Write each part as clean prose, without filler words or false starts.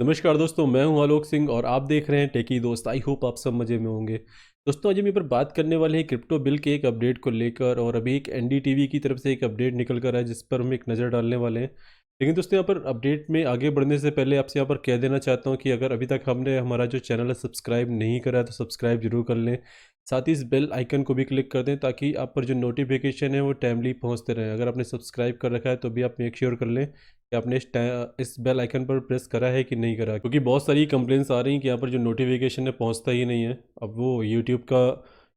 नमस्कार दोस्तों, मैं हूं आलोक सिंह और आप देख रहे हैं टेकी दोस्त। आई होप आप सब मज़े में होंगे। दोस्तों, आज हम यहाँ पर बात करने वाले हैं क्रिप्टो बिल के एक अपडेट को लेकर, और अभी एक एनडीटीवी की तरफ से एक अपडेट निकल कर आया जिस पर हम एक नज़र डालने वाले हैं। लेकिन दोस्तों, यहाँ पर अपडेट में आगे बढ़ने से पहले आपसे यहाँ पर कह देना चाहता हूँ कि अगर अभी तक हमने हमारा जो चैनल है सब्सक्राइब नहीं करा है तो सब्सक्राइब जरूर कर लें। साथ ही इस बेल आइकन को भी क्लिक कर दें ताकि आप पर जो नोटिफिकेशन है वो टाइमली पहुँचते रहें। अगर आपने सब्सक्राइब कर रखा है तो भी आप मेक श्योर कर लें कि आपने इस बेल आइकन पर प्रेस करा है कि नहीं करा, क्योंकि बहुत सारी कंप्लेंट्स आ रही हैं कि यहाँ पर जो नोटिफिकेशन है पहुँचता ही नहीं है। अब वो यूट्यूब का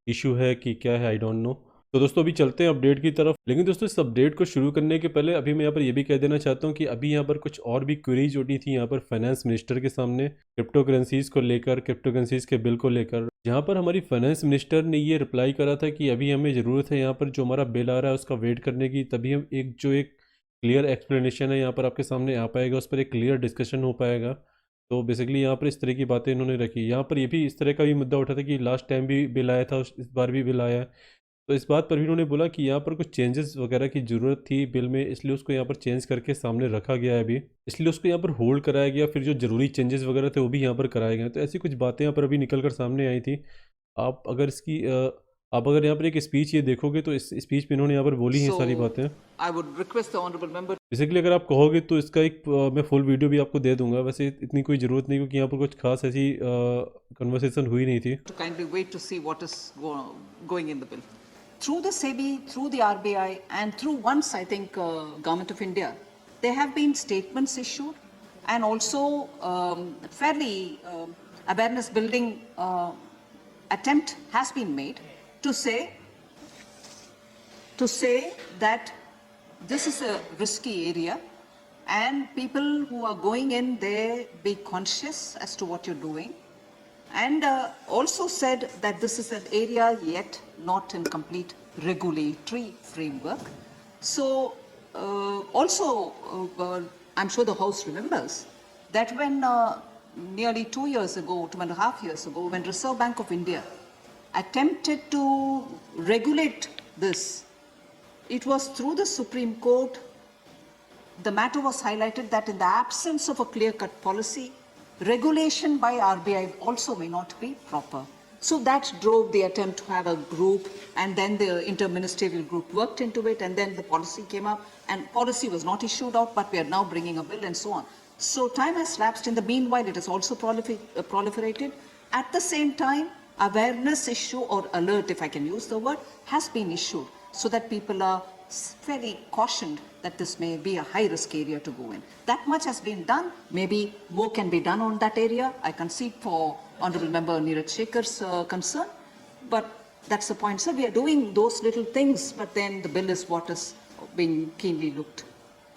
इशू है कि क्या है, आई डोंट नो। तो दोस्तों, अभी चलते हैं अपडेट की तरफ। लेकिन दोस्तों, इस अपडेट को शुरू करने के पहले अभी मैं यहाँ पर ये भी कह देना चाहता हूँ कि अभी यहाँ पर कुछ और भी क्वेरीज उठी थी यहाँ पर फाइनेंस मिनिस्टर के सामने क्रिप्टो करेंसीज को लेकर, क्रिप्टो करेंसीज के बिल को लेकर, जहाँ पर हमारी फाइनेंस मिनिस्टर ने ये रिप्लाई करा था कि अभी हमें ज़रूरत है यहाँ पर जो हमारा बिल आ रहा है उसका वेट करने की, तभी हम एक क्लियर एक्सप्लेनेशन है यहाँ पर आपके सामने आ पाएगा, उस पर एक क्लियर डिस्कशन हो पाएगा। तो बेसिकली यहाँ पर इस तरह की बातें इन्होंने रखी। यहाँ पर ये भी इस तरह का भी मुद्दा उठा था कि लास्ट टाइम भी बिल आया था, इस बार भी बिल आया है। तो इस बात पर भी उन्होंने बोला कि यहाँ पर कुछ चेंजेस वगैरह की ज़रूरत थी बिल में, इसलिए उसको यहाँ पर चेंज करके सामने रखा गया है अभी, इसलिए उसको यहाँ पर होल्ड कराया गया। फिर जो ज़रूरी चेंजेस वगैरह थे वो भी यहाँ पर कराए गए। तो ऐसी कुछ बातें यहाँ पर अभी निकल कर सामने आई थी। आप अगर इसकी आप अगर यहाँ पर एक स्पीच ये देखोगे तो इस स्पीच में इन्होंने यहाँ पर बोली हैं सारी So बातें। I would request the honorable member basically अगर आप कहोगे तो इसका एक मैं फुल वीडियो भी आपको दे दूंगा। वैसे इतनी कोई ज़रूरत नहीं, क्योंकि यहाँ पर कुछ खास ऐसी कन्वर्सेशन हुई नहीं थी। to kindly wait to see what is going in the bill. Through the SEBI, through the RBI, and through once, I think, Government of India, there have been statements issued and also fairly awareness building attempt has been made to say that this is a risky area and people who are going in there be conscious as to what you're doing, and also said that this is an area yet not in complete regulatory framework. So also I'm sure the House remembers that when nearly 2 years ago, 2.5 years ago, when Reserve Bank of India attempted to regulate this, it was through the Supreme Court. The matter was highlighted that in the absence of a clear-cut policy, regulation by RBI also may not be proper. So that drove the attempt to have a group, and then the interministerial group worked into it, and then the policy came up, and policy was not issued out, but we are now bringing a bill and so on. So time has lapsed. In the meanwhile, it has also proliferated. At the same time, awareness issue or alert, if I can use the word, has been issued so that people are very cautioned that this may be a high risk area to go in. That much has been done. Maybe more can be done on that area. I concede for Honorable Member Neeraj Shekhar's concern, but that's the point. So we are doing those little things, but then the bill is what is being keenly looked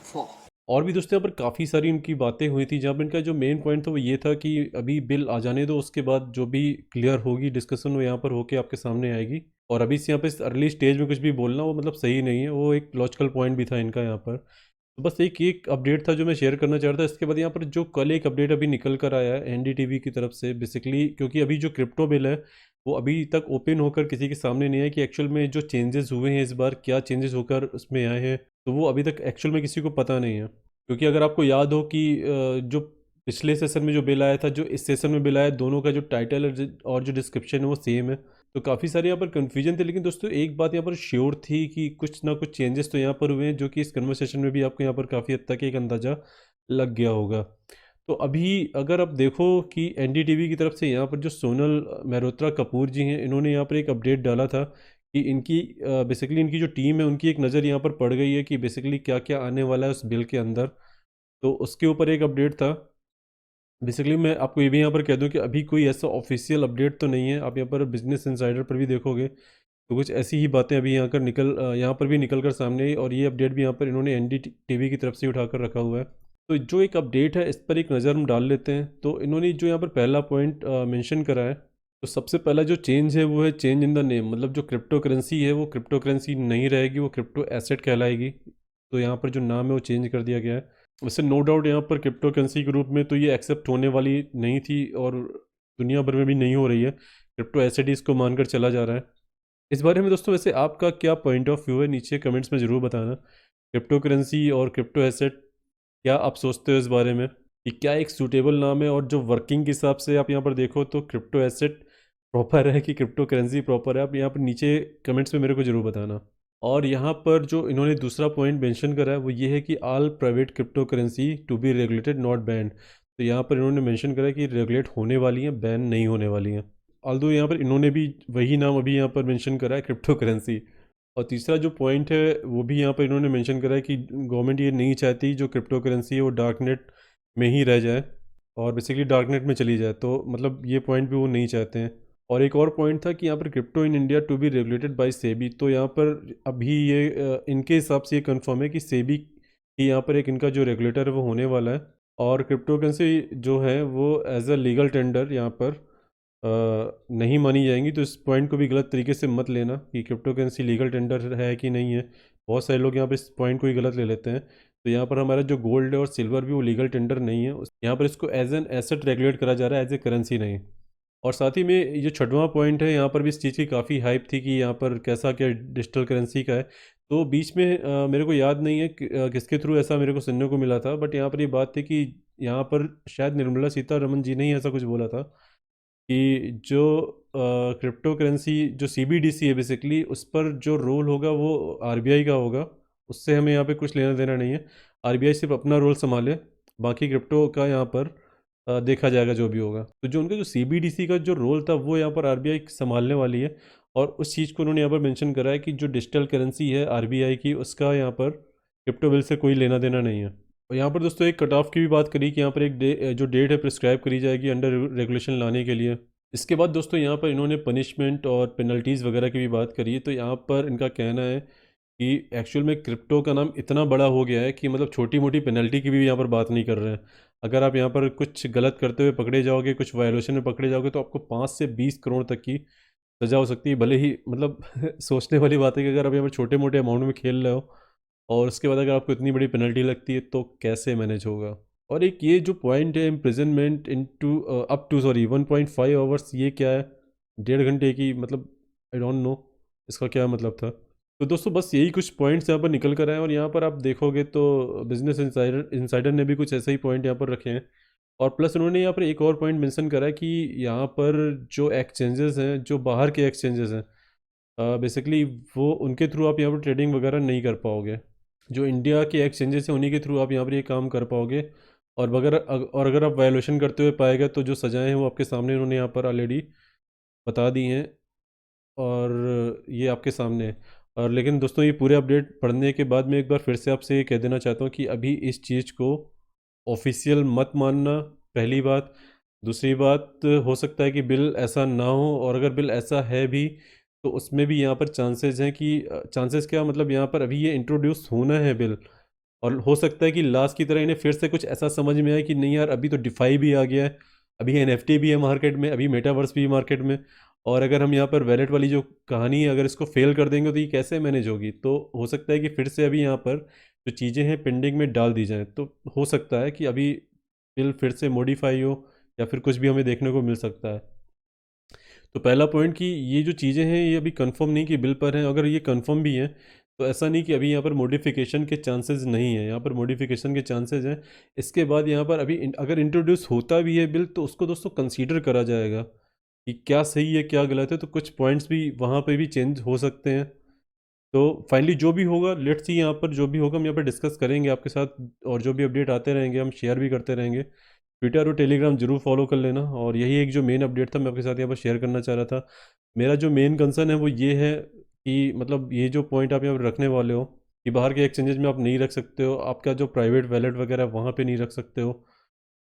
for. और भी दोस्तों, यहाँ पर काफ़ी सारी उनकी बातें हुई थी, जहाँ पर इनका जो मेन पॉइंट था वो ये था कि अभी बिल आ जाने दो, उसके बाद जो भी क्लियर होगी डिस्कशन वो यहाँ पर होके आपके सामने आएगी। और अभी से यहाँ पे इस अर्ली स्टेज में कुछ भी बोलना वो मतलब सही नहीं है। वो एक लॉजिकल पॉइंट भी था इनका यहाँ पर। तो बस एक एक अपडेट था जो मैं शेयर करना चाह रहा था। इसके बाद यहाँ पर जो कल एक अपडेट अभी निकल कर आया है एनडीटीवी की तरफ से, बेसिकली क्योंकि अभी जो क्रिप्टो बिल है वो अभी तक ओपन होकर किसी के सामने नहीं है कि एक्चुअल में जो चेंजेस हुए हैं इस बार, क्या चेंजेस होकर उसमें आए हैं, तो वो अभी तक एक्चुअल में किसी को पता नहीं है। क्योंकि अगर आपको याद हो कि जो पिछले सेशन में जो बिल आया था, जो इस सेशन में बिल आया, दोनों का जो टाइटल और जो डिस्क्रिप्शन है वो सेम है। तो काफ़ी सारे यहाँ पर कन्फ्यूजन थे। लेकिन दोस्तों, एक बात यहाँ पर श्योर थी कि कुछ ना कुछ चेंजेस तो यहाँ पर हुए हैं, जो कि इस कन्वर्सेशन में भी आपको यहाँ पर काफ़ी हद तक एक अंदाज़ा लग गया होगा। तो अभी अगर आप देखो कि एनडीटीवी की तरफ से यहाँ पर जो सोनल मेहरोत्रा कपूर जी हैं, इन्होंने यहाँ पर एक अपडेट डाला था कि इनकी बेसिकली इनकी जो टीम है उनकी एक नज़र यहाँ पर पड़ गई है कि बेसिकली क्या क्या आने वाला है उस बिल के अंदर। तो उसके ऊपर एक अपडेट था। बेसिकली मैं आपको ये भी यहाँ पर कह दूं कि अभी कोई ऐसा ऑफिशियल अपडेट तो नहीं है। आप यहाँ पर बिजनेस इंसाइडर पर भी देखोगे तो कुछ ऐसी ही बातें अभी यहाँ पर भी निकल कर सामने आई, और ये अपडेट भी यहाँ पर इन्होंने एनडीटीवी की तरफ से उठाकर रखा हुआ है। तो जो एक अपडेट है इस पर एक नज़र हम डाल लेते हैं। तो इन्होंने जो यहाँ पर पहला पॉइंट मेंशन करा है, तो सबसे पहला जो चेंज है वो है चेंज इन द नेम। मतलब जो क्रिप्टो करेंसी है वो क्रिप्टो करेंसी नहीं रहेगी, वो क्रिप्टो एसेट कहलाएगी। तो यहाँ पर जो नाम है वो चेंज कर दिया गया है। वैसे नो डाउट यहाँ पर क्रिप्टो करेंसी के रूप में तो ये एक्सेप्ट होने वाली नहीं थी, और दुनिया भर में भी नहीं हो रही है। क्रिप्टो एसेट ही इसको मानकर चला जा रहा है। इस बारे में दोस्तों वैसे आपका क्या पॉइंट ऑफ व्यू है, नीचे कमेंट्स में ज़रूर बताना। क्रिप्टो करेंसी और क्रिप्टो एसेट, क्या आप सोचते हो इस बारे में? कि क्या एक सूटेबल नाम है, और जो वर्किंग के हिसाब से आप यहाँ पर देखो तो क्रिप्टो एसेट प्रॉपर है कि क्रिप्टो करेंसी प्रॉपर है, आप यहाँ पर नीचे कमेंट्स में मेरे को ज़रूर बताना। और यहाँ पर जो इन्होंने दूसरा पॉइंट मेंशन करा है वो ये है कि all private crypto currency to be regulated not banned. तो यहाँ पर इन्होंने मेंशन करा है कि रेगुलेट होने वाली हैं, बैन नहीं होने वाली हैं। ऑल्दो यहाँ पर इन्होंने भी वही नाम अभी यहाँ पर मेंशन करा है, क्रिप्टो करेंसी। और तीसरा जो पॉइंट है वो भी यहाँ पर इन्होंने मेंशन करा है कि गवर्नमेंट ये नहीं चाहती जो क्रिप्टो करेंसी है वो डार्क नेट में ही रह जाए और बेसिकली डार्क नेट में चली जाए। तो मतलब ये पॉइंट भी वो नहीं चाहते हैं। और एक और पॉइंट था कि यहाँ पर crypto in India to be regulated by SEBI. तो यहाँ पर अभी ये इनके हिसाब से ये कंफर्म है कि सेबी की यहाँ पर एक इनका जो रेगुलेटर है वो होने वाला है। और क्रिप्टो करेंसी जो है वो एज अ लीगल टेंडर यहाँ पर नहीं मानी जाएंगी। तो इस पॉइंट को भी गलत तरीके से मत लेना कि क्रिप्टो करेंसी लीगल टेंडर है कि नहीं है। बहुत सारे लोग यहाँ पर इस पॉइंट को ही गलत ले लेते हैं। तो यहाँ पर हमारा जो गोल्ड है और सिल्वर भी वो लीगल टेंडर नहीं है, यहाँ पर इसको एज एन एसेट रेगुलेट करा जा रहा है, एज ए करेंसी नहीं। और साथ ही में ये छठवां पॉइंट है, यहाँ पर भी इस चीज़ की काफ़ी हाइप थी कि यहाँ पर कैसा क्या डिजिटल करेंसी का है। तो बीच में मेरे को याद नहीं है किसके थ्रू ऐसा मेरे को सुनने को मिला था, बट यहाँ पर ये बात थी कि यहाँ पर शायद निर्मला सीतारमन जी ने ही ऐसा कुछ बोला था कि जो क्रिप्टो करेंसी जो सीबीडीसी है बेसिकली उस पर जो रोल होगा वो आरबीआई का होगा। उससे हमें यहाँ पे कुछ लेना देना नहीं है। आरबीआई सिर्फ अपना रोल संभाले, बाकी क्रिप्टो का यहाँ पर देखा जाएगा जो भी होगा। तो जो उनका जो सीबीडीसी का जो रोल था वो यहाँ पर आरबीआई संभालने वाली है। और उस चीज़ को उन्होंने यहाँ पर मेंशन करा है कि जो डिजिटल करेंसी है आरबीआई की उसका यहाँ पर क्रिप्टो बिल से कोई लेना देना नहीं है। और यहाँ पर दोस्तों एक कट ऑफ की भी बात करी कि यहाँ पर एक जो डेट है प्रिस्क्राइब करी जाएगी अंडर रेगुलेशन लाने के लिए। इसके बाद दोस्तों यहाँ पर इन्होंने पनिशमेंट और पेनल्टीज़ वगैरह की भी बात करी। तो यहाँ पर इनका कहना है कि एक्चुअल में क्रिप्टो का नाम इतना बड़ा हो गया है कि मतलब छोटी मोटी पेनल्टी की भी यहाँ पर बात नहीं कर रहे हैं। अगर आप यहाँ पर कुछ गलत करते हुए पकड़े जाओगे, कुछ वायलेशन में पकड़े जाओगे, तो आपको 5 से 20 करोड़ तक की सज़ा हो सकती है। भले ही मतलब सोचने वाली बात है कि अगर आप यहाँ पर छोटे मोटे अमाउंट में खेल रहे हो और उसके बाद अगर आपको इतनी बड़ी पेनल्टी लगती है तो कैसे मैनेज होगा। और एक ये जो पॉइंट है imprisonment into up to 1.5 hours, ये क्या है? 1.5 घंटे की, मतलब आई डोंट नो इसका क्या मतलब था। तो दोस्तों बस यही कुछ पॉइंट्स यहाँ पर निकल कर आए। और यहाँ पर आप देखोगे तो बिजनेस इंसाइडर ने भी कुछ ऐसे ही पॉइंट यहाँ पर रखे हैं। और प्लस उन्होंने यहाँ पर एक और पॉइंट मेंशन करा है कि यहाँ पर जो एक्सचेंजेस हैं, जो बाहर के एक्सचेंजेस हैं, बेसिकली वो उनके थ्रू आप यहाँ पर ट्रेडिंग वगैरह नहीं कर पाओगे। जो इंडिया के एक्सचेंजेस हैं उन्हीं के थ्रू आप यहाँ पर ये काम कर पाओगे। और अगर आप वायोलेशन करते हुए पाएगा तो जो सज़ाएं हैं वो आपके सामने उन्होंने यहाँ पर ऑलरेडी बता दी हैं और ये आपके सामने है। और लेकिन दोस्तों ये पूरे अपडेट पढ़ने के बाद मैं एक बार फिर से आपसे ये कह देना चाहता हूँ कि अभी इस चीज़ को ऑफिशियल मत मानना, पहली बात। दूसरी बात, हो सकता है कि बिल ऐसा ना हो, और अगर बिल ऐसा है भी तो उसमें भी यहाँ पर चांसेस हैं कि चांसेस क्या, मतलब यहाँ पर अभी ये इंट्रोड्यूस होना है बिल, और हो सकता है कि लास्ट की तरह इन्हें फिर से कुछ ऐसा समझ में आए कि नहीं यार अभी तो डिफाई भी आ गया है, अभी एनएफटी भी है मार्केट में, अभी मेटावर्स भी है मार्केट में, और अगर हम यहाँ पर वैलेट वाली जो कहानी है अगर इसको फेल कर देंगे तो ये कैसे मैनेज होगी। तो हो सकता है कि फिर से अभी यहाँ पर जो चीज़ें हैं पेंडिंग में डाल दी जाएँ। तो हो सकता है कि अभी बिल फिर से मॉडिफाई हो या फिर कुछ भी हमें देखने को मिल सकता है। तो पहला पॉइंट कि ये जो चीज़ें हैं ये अभी कंफर्म नहीं कि बिल पर हैं। अगर ये कंफर्म भी हैं तो ऐसा नहीं कि अभी यहाँ पर मॉडिफिकेशन के चांसेस नहीं हैं, यहाँ पर मॉडिफिकेशन के चांसेस हैं। इसके बाद यहाँ पर अभी अगर इंट्रोड्यूस होता भी है बिल तो उसको दोस्तों कंसीडर करा जाएगा कि क्या सही है क्या गलत है। तो कुछ पॉइंट्स भी वहाँ पे भी चेंज हो सकते हैं। तो फाइनली जो भी होगा लेट्स सी, यहाँ पर जो भी होगा हम यहाँ पर डिस्कस करेंगे आपके साथ, और जो भी अपडेट आते रहेंगे हम शेयर भी करते रहेंगे। ट्विटर और टेलीग्राम जरूर फॉलो कर लेना। और यही एक जो मेन अपडेट था मैं आपके साथ यहाँ पर शेयर करना चाह रहा था। मेरा जो मेन कंसर्न है वो ये है कि मतलब ये जो पॉइंट आप यहाँ पर रखने वाले हो कि बाहर के एक्सचेंजेस में आप नहीं रख सकते हो, आपका जो प्राइवेट वैलेट वगैरह वहाँ पे नहीं रख सकते हो।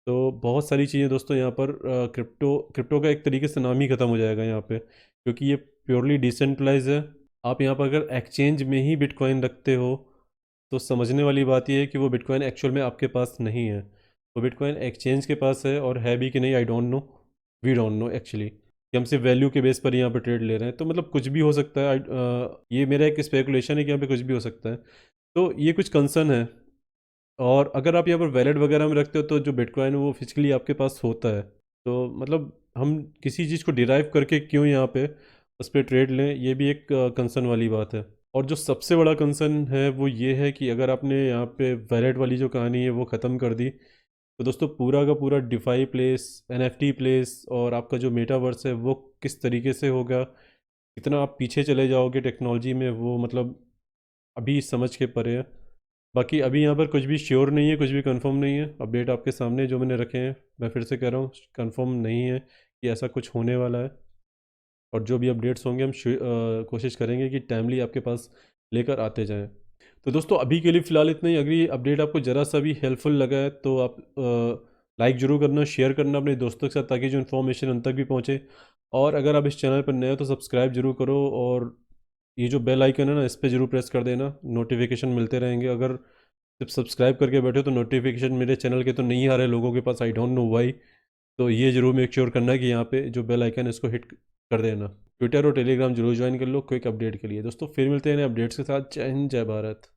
तो बहुत सारी चीज़ें दोस्तों यहाँ पर क्रिप्टो क्रिप्टो का एक तरीके से नाम ही ख़त्म हो जाएगा यहाँ पे, क्योंकि ये प्योरली डिसेंट्रलाइज है। आप यहाँ पर अगर एक्सचेंज में ही बिटकॉइन रखते हो तो समझने वाली बात ये है कि वो बिटकॉइन एक्चुअल में आपके पास नहीं है, वो बिटकॉइन एक्सचेंज के पास है। और है भी कि नहीं I don't know, we don't know actually, कि हम सिर्फ वैल्यू के बेस पर यहाँ पर ट्रेड ले रहे हैं। तो मतलब कुछ भी हो सकता है। ये मेरा एक स्पेकुलेशन है कि यहाँ पे कुछ भी हो सकता है। तो ये कुछ कंसर्न है। और अगर आप यहाँ पर वैलेट वगैरह में रखते हो तो जो बिटकॉइन है वो फिजिकली आपके पास होता है। तो मतलब हम किसी चीज़ को डिराइव करके क्यों यहाँ पे उस पर ट्रेड लें, ये भी एक कंसर्न वाली बात है। और जो सबसे बड़ा कंसर्न है वो ये है कि अगर आपने यहाँ पे वैलेट वाली जो कहानी है वो ख़त्म कर दी तो दोस्तों पूरा का पूरा डिफाई प्लेस, एनएफटी प्लेस और आपका जो मेटावर्स है वो किस तरीके से होगा, कितना आप पीछे चले जाओगे टेक्नोलॉजी में, वो मतलब अभी समझ के परे है। बाकी अभी यहाँ पर कुछ भी श्योर नहीं है, कुछ भी कंफर्म नहीं है। अपडेट आपके सामने जो मैंने रखे हैं, मैं फिर से कह रहा हूँ कंफर्म नहीं है कि ऐसा कुछ होने वाला है। और जो भी अपडेट्स होंगे हम कोशिश करेंगे कि टाइमली आपके पास लेकर आते जाएं। तो दोस्तों अभी के लिए फ़िलहाल इतना ही। अगर ये अपडेट आपको ज़रा सा भी हेल्पफुल लगा है तो आप लाइक ज़रूर करना, शेयर करना अपने दोस्तों के साथ, ताकि जो इन्फॉर्मेशन उन तक भी पहुँचे। और अगर आप इस चैनल पर नए हो तो सब्सक्राइब जरूर करो, और ये जो बेल आइकन है ना, इस पर जरूर प्रेस कर देना, नोटिफिकेशन मिलते रहेंगे। अगर सिर्फ सब्सक्राइब करके बैठे हो तो नोटिफिकेशन मेरे चैनल के तो नहीं आ रहे लोगों के पास, आई डोंट नो वाई। तो ये जरूर मेक श्योर करना कि यहाँ पे जो बेल आइकन है इसको हिट कर देना। ट्विटर और टेलीग्राम जरूर ज्वाइन कर लो क्विक अपडेट के लिए। दोस्तों फिर मिलते हैं नए अपडेट्स के साथ। जय हिंद, जय भारत।